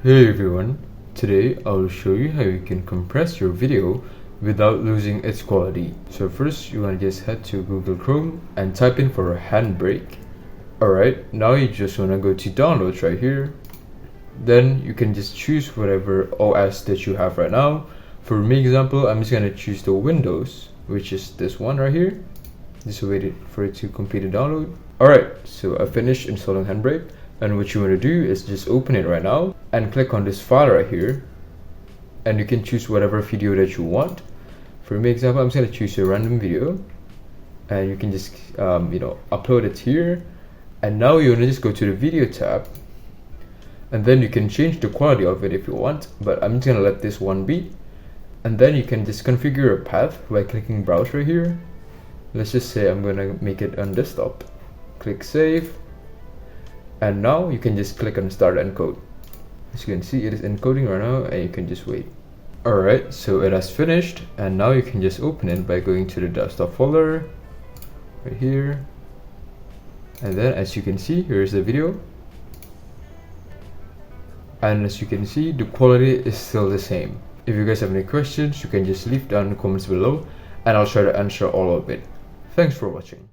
Hey everyone, today I will show you how you can compress your video without losing its quality. So first you want to just head to Google Chrome and type in for Handbrake. Alright, now you just want to go to downloads right here. Then you can just choose whatever OS that you have right now. For my example, I'm just going to choose the Windows, which is this one right here. Just wait for it to complete the download. Alright, so I finished installing Handbrake. And what you want to do is just open it right now and click on this file right here, and you can choose whatever video that you want. For my example, I'm just going to choose a random video, and you can just upload it here. And now you want to just go to the video tab, and then you can change the quality of it if you want, but I'm just going to let this one be. And then you can just configure a path by clicking browse right here. Let's just say I'm going to make it on desktop. Click save. And now you can just click on start encode. As you can see, it is encoding right now, and you can just wait. Alright, so it has finished, and now you can just open it by going to the desktop folder right here. And then as you can see, here is the video. And as you can see, the quality is still the same. If you guys have any questions, you can just leave down in the comments below, and I'll try to answer all of it. Thanks for watching.